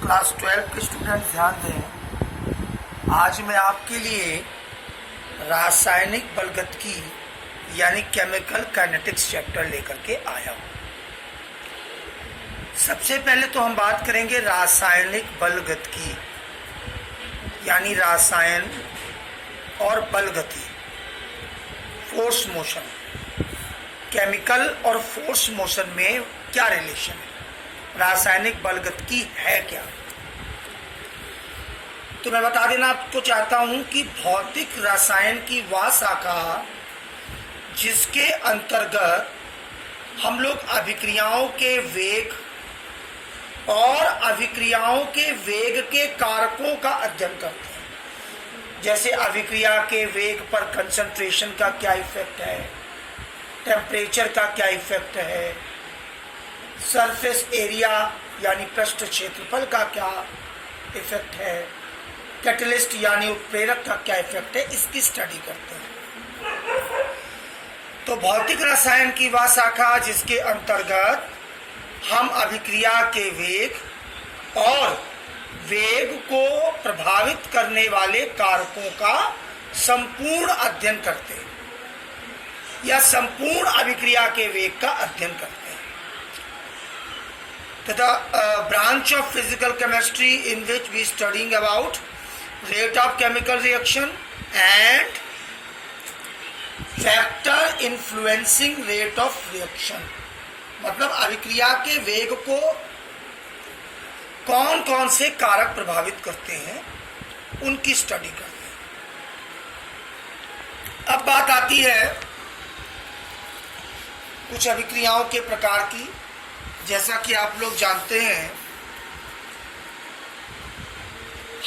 Class 12 के student ध्यान दें। आज मैं आपके लिए रासायनिक बलगतिकी यानी केमिकल काइनेटिक्स चैप्टर लेकर के आया हूँ। सबसे पहले तो हम बात करेंगे रासायनिक बलगतिकी यानी रासायन और बलगति, फोर्स मोशन। केमिकल और फोर्स मोशन में क्या रिलेशन है, रासायनिक बलगतिकी है क्या। तो मैं बता देना आपको चाहता हूं कि भौतिक रसायन की वह शाखा जिसके अंतर्गत हम लोग अभिक्रियाओं के वेग और अभिक्रियाओं के वेग के कारकों का अध्ययन करते हैं। जैसे अभिक्रिया के वेग पर कंसंट्रेशन का क्या इफेक्ट है, टेम्परेचर का क्या इफेक्ट है, सरफेस एरिया यानी पृष्ठ क्षेत्रफल का क्या इफेक्ट है, कैटलिस्ट यानी उत्प्रेरक का क्या इफेक्ट है, इसकी स्टडी करते हैं। तो भौतिक रसायन की वह शाखा जिसके अंतर्गत हम अभिक्रिया के वेग और वेग को प्रभावित करने वाले कारकों का संपूर्ण अध्ययन करते हैं या संपूर्ण अभिक्रिया के वेग का अध्ययन करते हैं। तथा branch of physical chemistry in which we studying about rate of chemical reaction and factor influencing rate of reaction। मतलब अभिक्रिया के वेग को कौन कौन से कारक प्रभावित करते हैं उनकी स्टडी करते हैं। अब बात आती है कुछ अभिक्रियाओं के प्रकार की। जैसा कि आप लोग जानते हैं,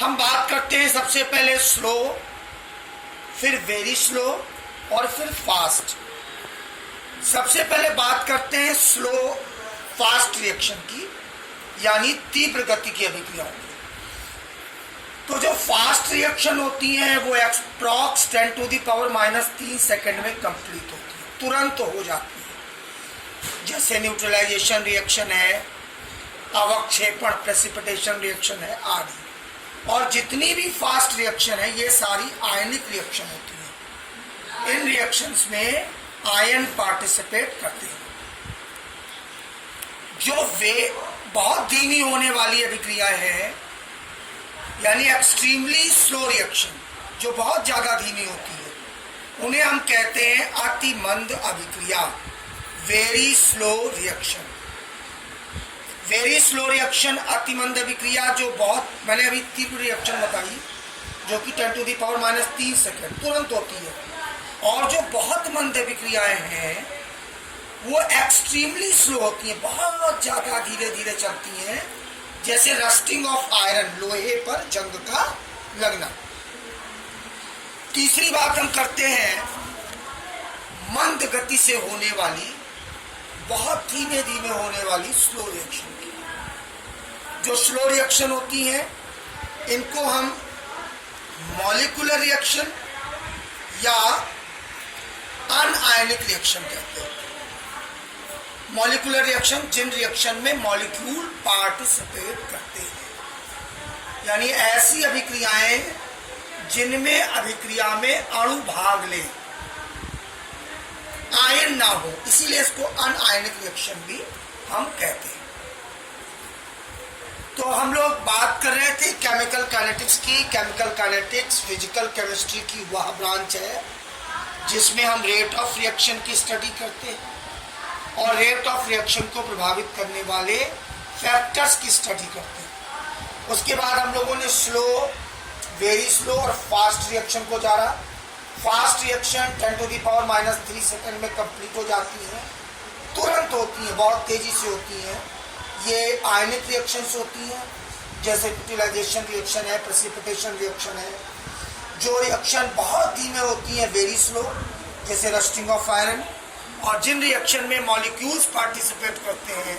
हम बात करते हैं सबसे पहले स्लो, फिर वेरी स्लो और फिर फास्ट। सबसे पहले बात करते हैं स्लो फास्ट रिएक्शन की यानी तीव्र गति की अभिक्रियाओं की। तो जो फास्ट रिएक्शन होती हैं वो एप्रॉक्स 10⁻³ सेकेंड में कंप्लीट होती है, तुरंत हो जाती है। जैसे न्यूट्रलाइजेशन रिएक्शन है, अवक्षेपण प्रेसिपिटेशन रिएक्शन है आदि। और जितनी भी फास्ट रिएक्शन है ये सारी आयनिक रिएक्शन होती है। इन रिएक्शंस में आयन पार्टिसिपेट करते हैं। जो वे बहुत धीमी होने वाली अभिक्रिया है यानी एक्सट्रीमली स्लो रिएक्शन, जो बहुत ज्यादा धीमी होती है, उन्हें हम कहते हैं अति मंद अभिक्रिया, very slow reaction. Very slow reaction, अति मंद अभिक्रिया, जो बहुत, मैंने अभी तीव्र रिएक्शन बताई जो कि 10⁻³ सेकेंड तुरंत होती है। और जो बहुत मंद अभिक्रियाएं हैं वो एक्सट्रीमली स्लो होती हैं, बहुत ज्यादा धीरे धीरे चलती हैं। जैसे रस्टिंग ऑफ आयरन, लोहे पर जंग का लगना। तीसरी बात हम करते हैं मंद गति से होने वाली, बहुत धीमे धीमे होने वाली स्लो रिएक्शन की। जो स्लो रिएक्शन होती हैं इनको हम मॉलिक्यूलर रिएक्शन या अनआयनिक रिएक्शन कहते हैं। मॉलिक्यूलर रिएक्शन, जिन रिएक्शन में मॉलिक्यूल पार्टिसिपेट करते हैं, यानी ऐसी अभिक्रियाएं जिनमें अभिक्रिया में अणु भाग ले, आयन ना हो, इसीलिए इसको अनआयनिक रिएक्शन भी हम कहते हैं। तो हम लोग बात कर रहे थे केमिकल काइनेटिक्स की। केमिकल काइनेटिक्स फिजिकल केमिस्ट्री की वह ब्रांच है जिसमें हम रेट ऑफ रिएक्शन की स्टडी करते हैं और रेट ऑफ रिएक्शन को प्रभावित करने वाले फैक्टर्स की स्टडी करते हैं। उसके बाद हम लोगों ने स्लो, वेरी स्लो और फास्ट रिएक्शन को जाना। फास्ट रिएक्शन 10⁻³ सेकेंड में कंप्लीट हो जाती है, तुरंत होती है, बहुत तेजी से होती है। ये आयनिक रिएक्शंस होती हैं, जैसे न्यूट्रलाइजेशन रिएक्शन है, प्रेसिपिटेशन रिएक्शन है। जो रिएक्शन बहुत धीमे होती हैं वेरी स्लो, जैसे रस्टिंग ऑफ आयरन। और जिन रिएक्शन में मॉलिक्यूल्स पार्टिसिपेट करते हैं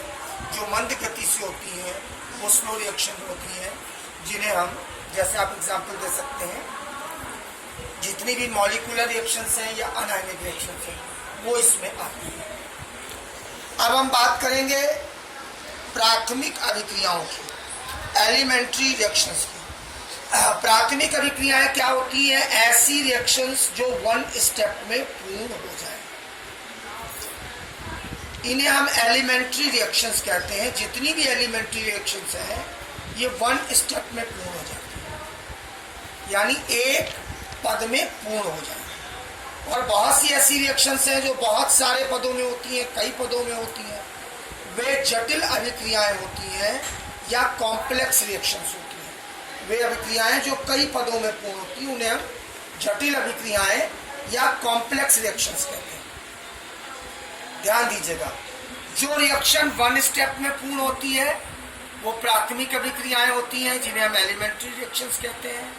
जो मंद गति से होती हैं वो स्लो रिएक्शन होती हैं, जिन्हें हम, जैसे आप एग्जांपल दे सकते हैं, जितनी भी मॉलिक्यूलर रिएक्शंस हैं या अनआयनिक रिएक्शंस हैं वो इसमें आती हैं। अब हम बात करेंगे प्राथमिक अभिक्रियाओं की। एलिमेंट्री रिएक्शंस की। प्राथमिक अभिक्रियाएं क्या होती हैं? ऐसी रिएक्शंस जो वन स्टेप में पूर्ण हो जाए, इन्हें हम एलिमेंट्री रिएक्शंस कहते हैं। जितनी भी एलिमेंट्री रिएक्शंस हैं ये वन स्टेप में पूर्ण हो जाती है, यानी एक पद में पूर्ण हो जाए। और बहुत सी ऐसी रिएक्शंस हैं जो बहुत सारे पदों में होती हैं, कई पदों में होती हैं। वे जटिल अभिक्रियाएं होती हैं या कॉम्प्लेक्स रिएक्शंस होती हैं। वे अभिक्रियाएं जो कई पदों में पूर्ण होती हैं उन्हें हम जटिल अभिक्रियाएं या कॉम्प्लेक्स रिएक्शंस कहते हैं। ध्यान दीजिएगा, जो रिएक्शन वन स्टेप में पूर्ण होती है वो प्राथमिक अभिक्रियाएं होती हैं जिन्हें हम एलिमेंट्री रिएक्शंस कहते हैं।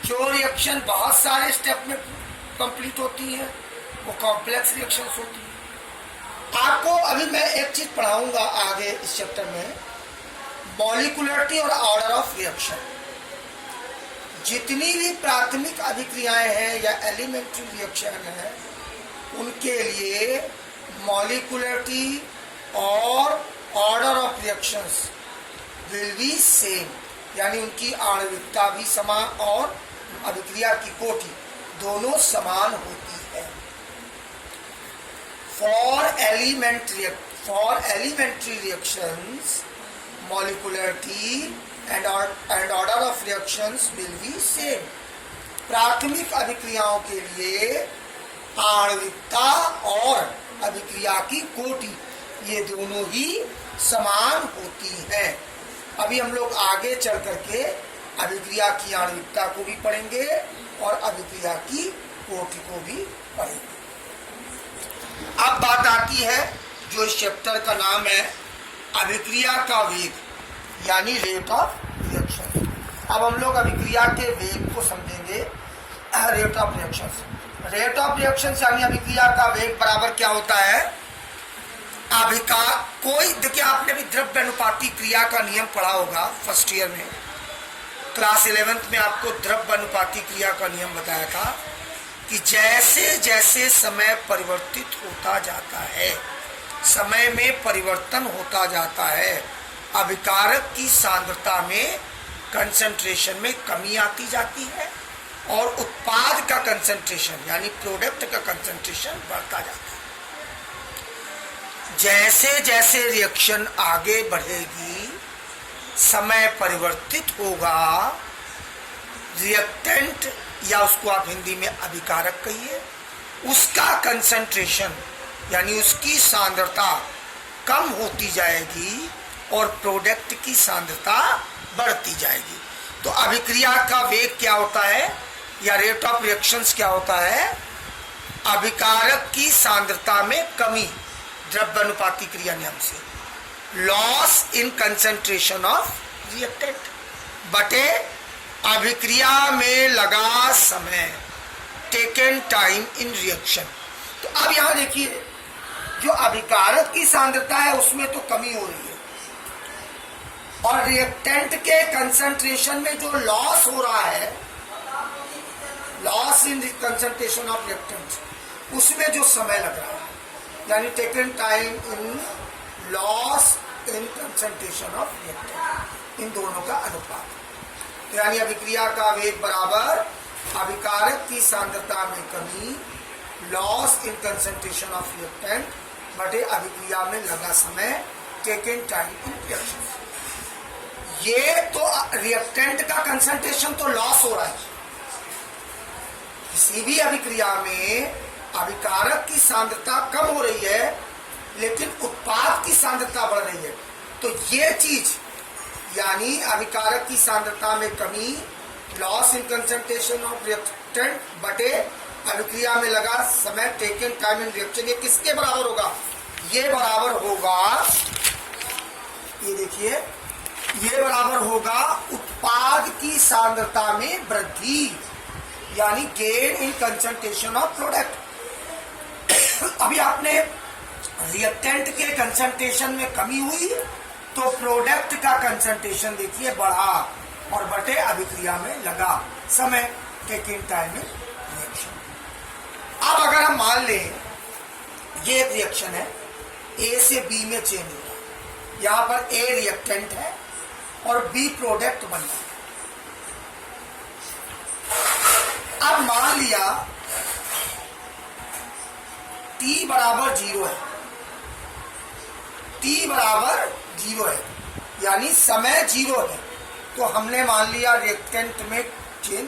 जो रिएक्शन बहुत सारे स्टेप में कंप्लीट होती है वो कॉम्प्लेक्स रिएक्शंस होती है। आपको अभी मैं एक चीज पढ़ाऊंगा आगे इस चैप्टर में, मॉलिक्यूलरिटी और ऑर्डर ऑफ रिएक्शन। जितनी भी प्राथमिक अभिक्रियाएं हैं या एलिमेंट्री रिएक्शन है उनके लिए मॉलिक्यूलरिटी और order of reactions will be same, यानी उनकी आणविकता भी समान और अभिक्रिया की कोटि दोनों समान होती है। For elementary reactions molecularity and order of reactions will be same. प्राथमिक अभिक्रियाओं के लिए आणविकता और अभिक्रिया की कोटि ये दोनों ही समान होती हैं। अभी हम लोग आगे चल करके अभिक्रिया की आणविकता को भी पढ़ेंगे और अभिक्रिया की कोटि को भी पढ़ेंगे। अब बात आती है जो इस चैप्टर का नाम है अभिक्रिया का वेग, यानी रेट ऑफ रिएक्शन। अब हम लोग अभिक्रिया के वेग को समझेंगे। Rate of reaction, rate of reaction यानी अभिक्रिया का वेग बराबर क्या होता है? कोई देखिए, आपने भी द्रव्य अनुपाती क्रिया का नियम पढ़ा होगा फर्स्ट ईयर में, क्लास 11th में आपको द्रव्य अनुपाती क्रिया का नियम बताया था कि जैसे जैसे समय परिवर्तित होता जाता है, समय में परिवर्तन होता जाता है, अभिकारक की सांद्रता में कंसंट्रेशन में कमी आती जाती है और उत्पाद का कंसंट्रेशन यानी प्रोडक्ट का कंसंट्रेशन बढ़ता जाता है। जैसे जैसे रिएक्शन आगे बढ़ेगी, समय परिवर्तित होगा, रिएक्टेंट या उसको आप हिंदी में अभिकारक कहिए, उसका कंसंट्रेशन यानी उसकी सांद्रता कम होती जाएगी और प्रोडक्ट की सांद्रता बढ़ती जाएगी। तो अभिक्रिया का वेग क्या होता है या रेट ऑफ रिएक्शंस क्या होता है? अभिकारक की सांद्रता में कमी द्रव्य अनुपाती क्रिया नियम से, loss in concentration of reactant बटे अभिक्रिया में लगा समय, टेकन टाइम इन रिएक्शन। तो अब यहां देखिए, जो अभिकारक की सांद्रता है उसमें तो कमी हो रही है और रिएक्टेंट के कंसंट्रेशन में जो लॉस हो रहा है, loss in concentration of reactant, उसमें जो समय लग रहा है यानी taken time in loss in concentration of reactant, इन दोनों का अनुपात। यानी अभिक्रिया का वेग बराबर अभिकारक की सांद्रता में कमी, loss in concentration of reactant बटे अभिक्रिया में लगा समय, टेकन टाइम इन रिएक्शन। ये तो रिएक्टेंट का कंसंट्रेशन तो लॉस हो रहा है। किसी भी अभिक्रिया में अभिकारक की सांद्रता कम हो रही है लेकिन उत्पाद की सांद्रता बढ़ रही है, तो ये चीज यानी अभिकारक की सांद्रता में कमी, loss in concentration of reactant बटे अभिक्रिया में लगा समय, टेकन टाइम इन रिएक्शन, ये किसके बराबर होगा? ये बराबर होगा, ये देखिए, ये बराबर होगा उत्पाद की सांद्रता में वृद्धि यानी gain in concentration of product. अभी आपने रिएक्टेंट के कंसंट्रेशन में कमी हुई तो प्रोडक्ट का कंसंट्रेशन देखिए बढ़ा और बटे अभिक्रिया में लगा समय, टेकिंग टाइम इन रिएक्शन। अब अगर हम मान लें ये एक रिएक्शन है, ए से बी में चेंज हो रहा है, यहाँ पर ए रिएक्टेंट है और बी प्रोडक्ट बन जाएगा। अब मान लिया T बराबर 0 है, T बराबर 0 है यानी समय 0 है, तो हमने मान लिया रिएक्टेंट में चेंज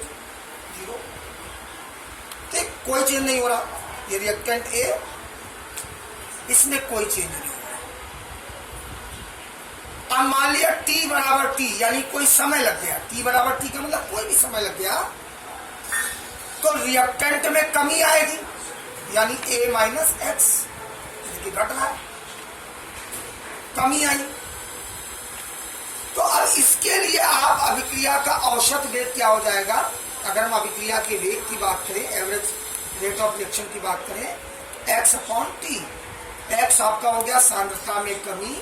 0, ठीक, कोई चेंज नहीं हो रहा। ये रिएक्टेंट ए, इसमें कोई चेंज नहीं हो रहा। अब मान लिया T बराबर T यानी कोई समय लग गया, T बराबर T का मतलब कोई भी समय लग गया, तो रिएक्टेंट में कमी आएगी यानी A माइनस एक्स, घट रहा है, कमी आई। तो अब इसके लिए आप अभिक्रिया का औसत वेग क्या हो जाएगा, अगर हम अभिक्रिया के वेग की बात करें, एवरेज रेट ऑफ रिएक्शन की बात करें, x अपॉन टी। x आपका हो गया सांद्रता में कमी,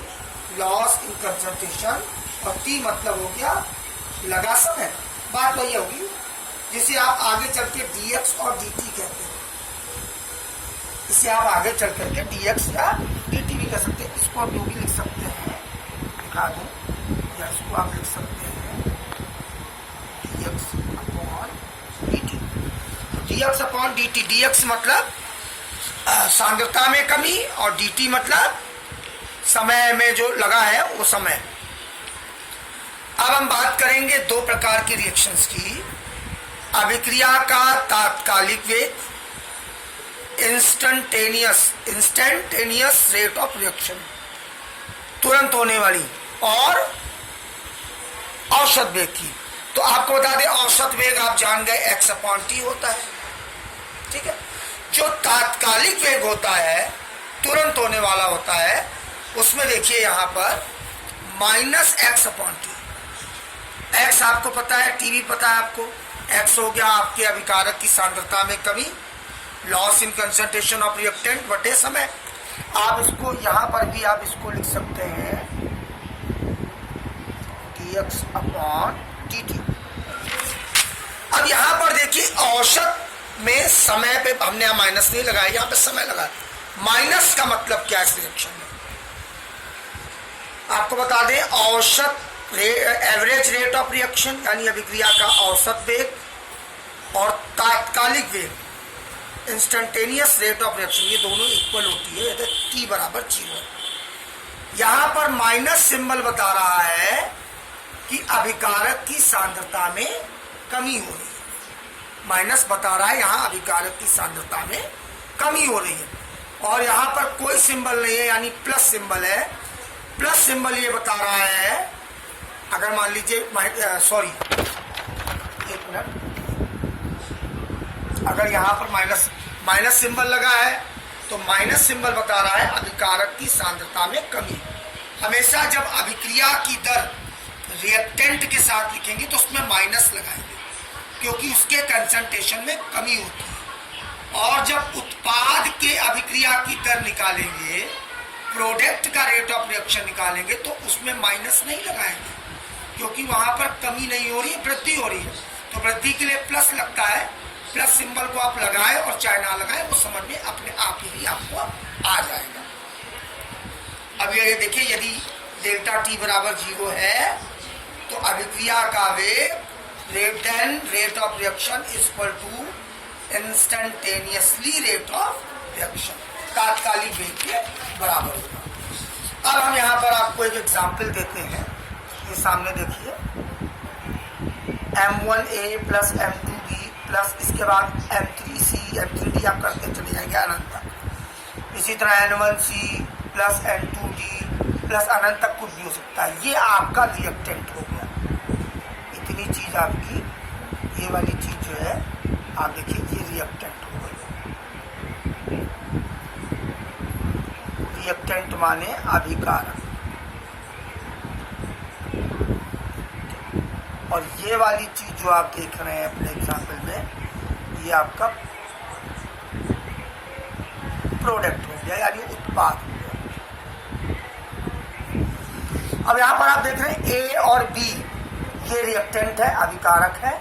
लॉस इन कंसंट्रेशन, और t मतलब हो गया लगा समय। बात वही होगी जिसे आप आगे चल के dx और dt कहते हैं, इसे आप आगे चल करके dx या dt भी कह सकते हैं। इसको आप जो भी लिख सकते हैं, दिखा दूं, या इसको आप लिख सकते हैं dx upon dt। dx upon dt, dx मतलब सांद्रता में कमी और dt मतलब समय में जो लगा है वो समय। अब हम बात करेंगे दो प्रकार की रिएक्शंस की, अभिक्रिया का तात्कालिक वेग, इंस्टेंटेनियस रेट ऑफ रिएक्शन, तुरंत होने वाली, और औसत वेग की। तो आपको बता दें औसत वेग आप जान गए x अपॉन टी होता है, ठीक है। जो तात्कालिक वेग होता है, तुरंत होने वाला होता है, उसमें देखिए यहां पर minus x upon T. X आपको पता है, टी भी पता है आपको। एक्स हो गया आपके अभिकारक की सांद्रता में कमी, loss in concentration of reactant बटे समय। आप इसको यहां पर भी आप इसको लिख सकते हैं dx अपॉन dt। अब यहां पर देखिए औसत में समय पे हमने यहां माइनस नहीं लगाया, यहां पे समय लगा। माइनस का मतलब क्या है इस रिएक्शन में, आपको बता दें औसत एवरेज रेट ऑफ रिएक्शन यानी अभिक्रिया का औसत वेग और तात्कालिक वेग इंस्टेंटेनियस रेट ऑफ रिएक्शन, ये दोनों इक्वल होती है यदि t बराबर 0 है। यहां पर माइनस सिंबल बता रहा है कि अभिकारक की सांद्रता में कमी हो रही है, माइनस बता रहा है यहां अभिकारक की सांद्रता में कमी हो रही है, और यहां पर कोई सिंबल नहीं है यानी प्लस सिंबल है। प्लस सिंबल ये बता रहा है, अगर मान लीजिए सॉरी एक मिनट, अगर यहां पर माइनस सिंबल लगा है तो माइनस सिंबल बता रहा है अभिकारक की सांद्रता में कमी। हमेशा जब अभिक्रिया की दर रिएक्टेंट के साथ लिखेंगे तो उसमें माइनस लगाएंगे क्योंकि उसके कंसंट्रेशन में कमी होती है। और जब उत्पाद के अभिक्रिया की दर निकालेंगे, प्रोडक्ट का रेट ऑफ रिएक्शन निकालेंगे, तो उसमें माइनस नहीं लगाएंगे क्योंकि वहां पर कमी नहीं हो रही है, वृद्धि हो रही है। तो वृद्धि के लिए प्लस लगता है, प्लस सिंबल को आप लगाए और चाहे ना लगाए वो समझ में अपने आप ही आपको आ जाएगा। अब ये देखिए यदि डेल्टा टी बराबर 0 है तो अभिक्रिया का वेग rate of reaction is equal to instantaneously rate of reaction, तात्कालिक वेग के बराबर होगा। अब हम यहाँ पर आपको एक एग्जाम्पल देते हैं, ये सामने देखिए M1A प्लस M2B प्लस इसके बाद M3C M3D आप करते चले जाएंगे अनंत तक। इसी तरह N1C प्लस N2D प्लस अनंत तक कुछ भी हो सकता है। ये आपका रिएक्टेंट हो गया। इतनी चीज आपकी, ये वाली चीज जो है आप देखिए ये रिएक्टेंट हो गई। रिएक्टेंट माने अभिकारक, और ये वाली चीज जो आप देख रहे हैं अपने एग्जाम्पल में, ये आपका प्रोडक्ट हो गया यानी उत्पाद हो गया। अब यहां पर आप देख रहे हैं ए और बी ये रिएक्टेंट है, अभिकारक है,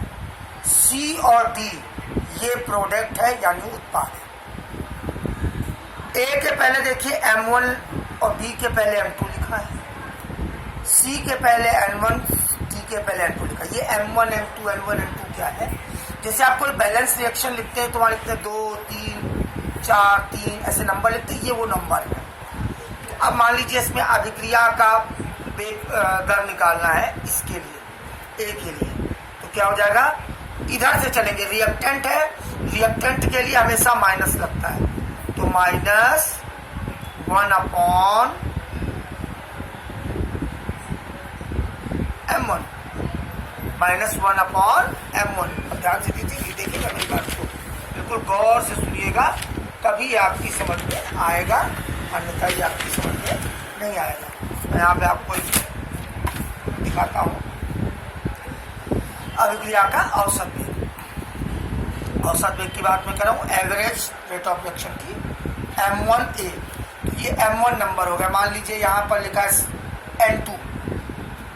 सी और डी ये प्रोडक्ट है यानी उत्पाद है। ए के पहले देखिए M1 और बी के पहले M2 लिखा है, सी के पहले N1 के पहले N2 लिखा। ये M1 M2 N1 N2 क्या है, जैसे आप कोई बैलेंस रिएक्शन लिखते हैं तो वहाँ लिखते हैं 2 3 4 3 ऐसे नंबर लिखते हैं, ये वो नंबर है। अब मान लीजिए इसमें अभिक्रिया का वेग दर निकालना है इसके लिए, ए के लिए, तो क्या हो जाएगा, इधर से चलेंगे, रिएक्टेंट है, रिएक्टेंट के लिए हमेशा माइनस लगता है, तो minus 1 upon M1, minus 1 upon M1। अब ध्यान से देखिएगा मेरी बात को, बिल्कुल गौर से सुनिएगा, तभी आपकी समझ में आएगा, अन्यथा ये आपकी समझ में नहीं आएगा। मैं यहाँ पे आपको दिखाता हूँ अभिक्रिया का औसत वेग। औसत वेग की बात मैं कर रहा हूँ, एवरेज रेट ऑफ रिएक्शन की M1A। तो ये M1 नंबर हो गया। मान लीजिए यहाँ पर लिखा है N2,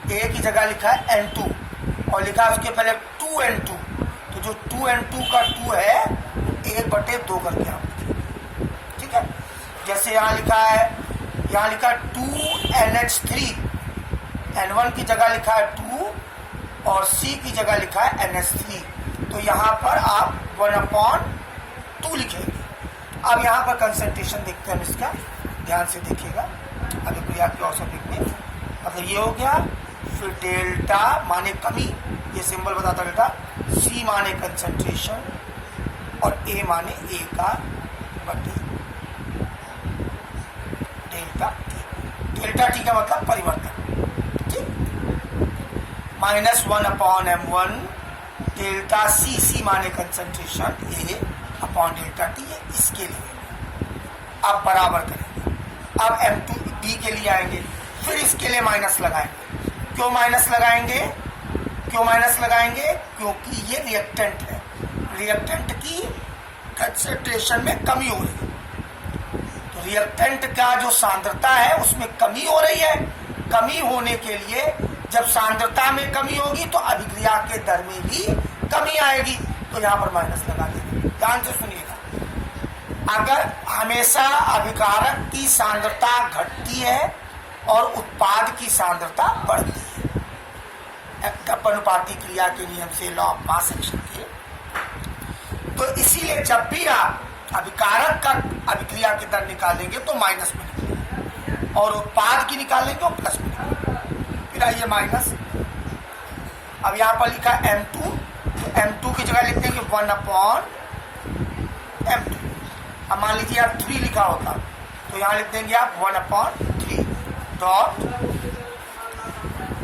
A की जगह लिखा है N2 और लिखा है उसके पहले 2N2, तो जो 2N2 का 2 है 1/2 करके आप लिखिए, ठीक है। जैसे यहाँ लिखा है 2NH3, N1 की जगह लिखा है 2 और C की जगह लिखा है NH3, तो यहाँ पर आप 1/2 लिखेंगे। अब यहाँ पर कंसंट्रेशन देखते हैं हम इसका, ध्यान से देखिएगा। अभिक्रिया के औसत वेग में मतलब ये हो गया, फिर डेल्टा माने कमी, ये सिंबल बताता डेल्टा, C माने कंसंट्रेशन और A माने A का बटे डेल्टा T। डेल्टा T का मतलब परिवर्तन, ठीक, minus 1 upon M1 delta C माने concentration, A upon delta T, ये इसके लिए। अब बराबर करेंगे, अब M2 D के लिए आएंगे, फिर इसके लिए माइनस लगाएंगे। क्यों माइनस लगाएंगे, क्योंकि ये रिएक्टेंट है, रिएक्टेंट की कंसंट्रेशन में कमी हो रही है, तो रिएक्टेंट का जो सांद्रता है उसमें कमी हो रही है। कमी होने के लिए जब सांद्रता में कमी होगी तो अभिक्रिया के दर में भी कमी आएगी, तो यहाँ पर माइनस लगा देंगे। ध्यान से सुनिएगा, अगर हमेशा अभिकारक की सांद्रता घटती है और उत्पाद की सांद्रता बढ़ती है, अनुपाती क्रिया के नियम से, लॉ ऑफ मास एक्शन के, तो इसीलिए जब भी आप अभिकारक का अभिक्रिया की दर निकालेंगे तो माइनस में निकालेंगे और उत्पाद की निकालेंगे तो प्लस में निकालेंगे। फिर आइए माइनस, अब यहाँ पर लिखा M2, तो M2 की जगह लिख देंगे 1 अपॉन M2। अब मान लीजिए आप 3 लिखा होता तो यहाँ लिख देंगे आप 1/3 डॉट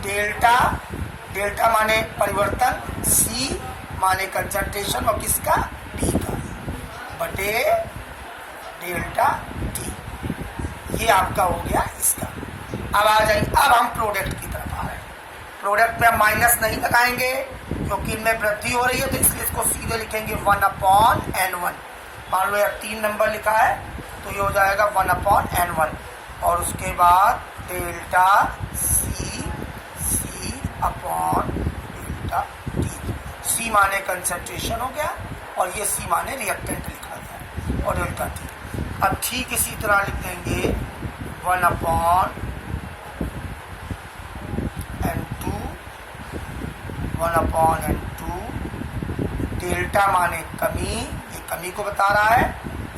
डेल्टा, डेल्टा माने परिवर्तन, C माने कंसंट्रेशन और किसका, D का, बटे डेल्टा T। ये आपका हो गया इसका। अब आ जाइए, अब हम प्रोडक्ट की तरफ आ रहे हैं। प्रोडक्ट में हम माइनस नहीं लगाएंगे क्योंकि इनमें वृद्धि हो रही है, तो इसलिए इसको सीधे लिखेंगे 1/N1। मान लो यार 3 नंबर लिखा है तो ये हो जाएगा 1/N1 और उसके बाद delta C upon delta T। C माने कंसंट्रेशन हो गया और ये C माने रिएक्टेंट लिखा गया और डेल्टा T। अब ठीक इसी तरह लिख देंगे 1/N2, 1/N2, डेल्टा माने कमी, ये कमी को बता रहा है,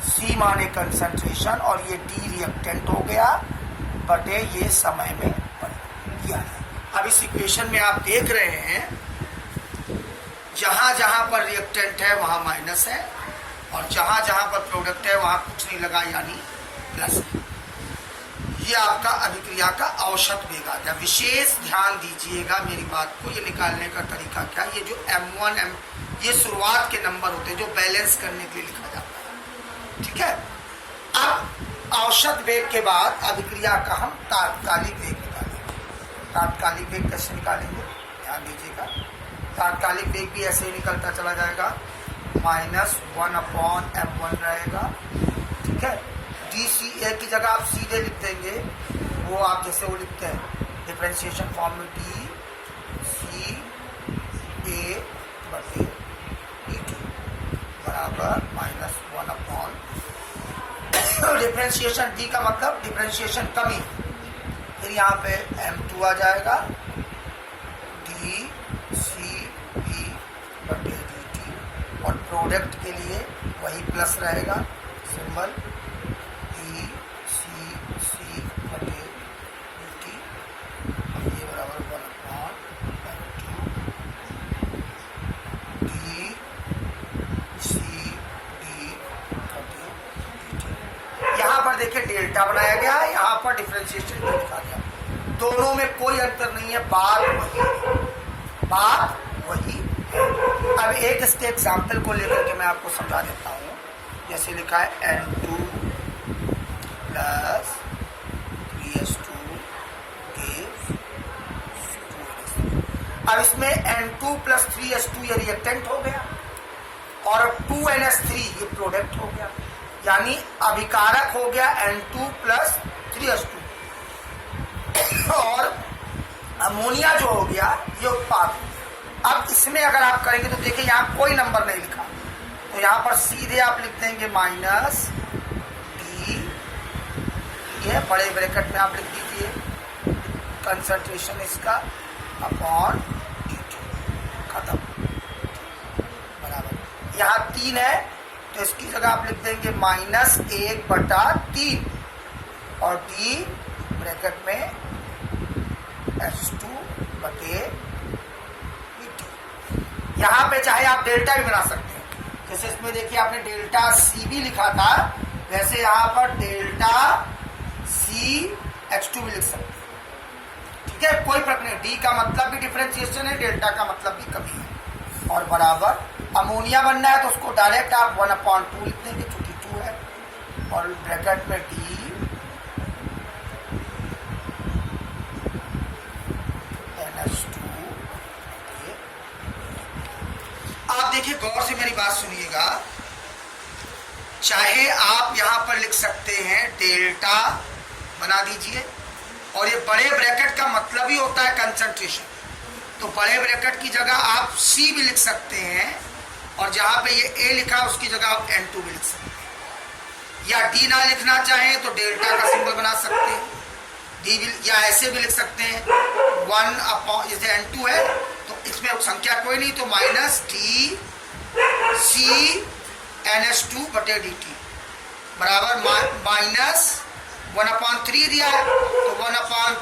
C माने कंसंट्रेशन और ये D रिएक्टेंट हो गया, बटे ये समय में किया है। अब इस इक्वेशन में आप देख रहे हैं जहां जहां पर रिएक्टेंट है वहां माइनस है और जहां जहां पर प्रोडक्ट है वहां कुछ नहीं लगा, यानी प्लस है। ये आपका अभिक्रिया का औसत वेग आ गया। विशेष ध्यान दीजिएगा मेरी बात को, ये निकालने का तरीका क्या, ये जो M1 ये शुरुआत के नंबर होते हैं जो बैलेंस करने के लिए लिखा जाता है, ठीक है। अब औसत वेग के बाद अभिक्रिया का हम तात्कालिक वेग निकालेंगे। तात्कालिक वेग कैसे निकालेंगे, ध्यान दीजिएगा। तात्कालिक वेग भी ऐसे ही निकलता चला जाएगा, -1/M1 रहेगा, ठीक है। DCA की जगह आप सीधे लिख देंगे, वो आप जैसे वो लिखते हैं डिफरेंशिएशन फॉर्म में, DCA बटे DT बराबर -1/, डिफरेंशिएशन D का मतलब डिफरेंशिएशन कमी, फिर यहाँ पे M2 आ जाएगा, D CB/dt, और प्रोडक्ट के लिए वही प्लस रहेगा सिंबल ECC/dt, ये बराबर 1/2 यहाँ पर देखिए डेल्टा बनाया गया है, यहाँ पर डिफरेंशिएशन लिखा गया, दोनों में कोई अंतर नहीं है, बात वही है। अब एक इसके एग्जाम्पल को लेकर के मैं आपको समझा देता हूँ। जैसे लिखा है N2 + 3s2 gives 2ns3। अब इसमें N2 + 3s2 ये रिएक्टेंट हो गया और 2ns3 ये प्रोडक्ट हो गया, यानी अभिकारक हो गया N2 + 3s2 और अमोनिया जो हो गया ये उत्पाद। अब इसमें अगर आप करेंगे तो देखिए यहाँ कोई नंबर नहीं लिखा, तो यहाँ पर सीधे आप लिख देंगे -D, ये बड़े ब्रैकेट में आप लिख दीजिए कंसंट्रेशन इसका अपॉन dt, खत्म, बराबर। यहाँ 3 है तो इसकी जगह आप लिख देंगे -1/3 और d ब्रैकेट में S2/dt। यहाँ पे चाहे आप डेल्टा भी बना सकते हैं, जैसे इसमें देखिए आपने डेल्टा CB लिखा था, वैसे यहाँ पर डेल्टा CH2 भी लिख सकते हैं, ठीक है, कोई फर्क नहीं। D का मतलब भी डिफरेंशिएशन है, डेल्टा का मतलब भी कमी है, और बराबर अमोनिया बनना है तो उसको डायरेक्ट आप 1/2 लिख देंगे चूंकि 2 है, और ब्रैकेट में D NH2। आप देखिए गौर से मेरी बात सुनिएगा, चाहे आप यहां पर लिख सकते हैं डेल्टा बना दीजिए, और ये बड़े ब्रैकेट का मतलब ही होता है कंसंट्रेशन, तो बड़े ब्रैकेट की जगह आप C भी लिख सकते हैं, और जहां पे ये A लिखा है उसकी जगह आप N2 भी लिख सकते हैं, या D ना लिखना चाहें तो डेल्टा का सिंबल बना सकते हैं, D भी, या ऐसे भी लिख सकते हैं 1/, जैसे N2 है तो इसमें संख्या कोई नहीं, तो -DCNH2/dt बराबर -1/3 दिया है तो 1/3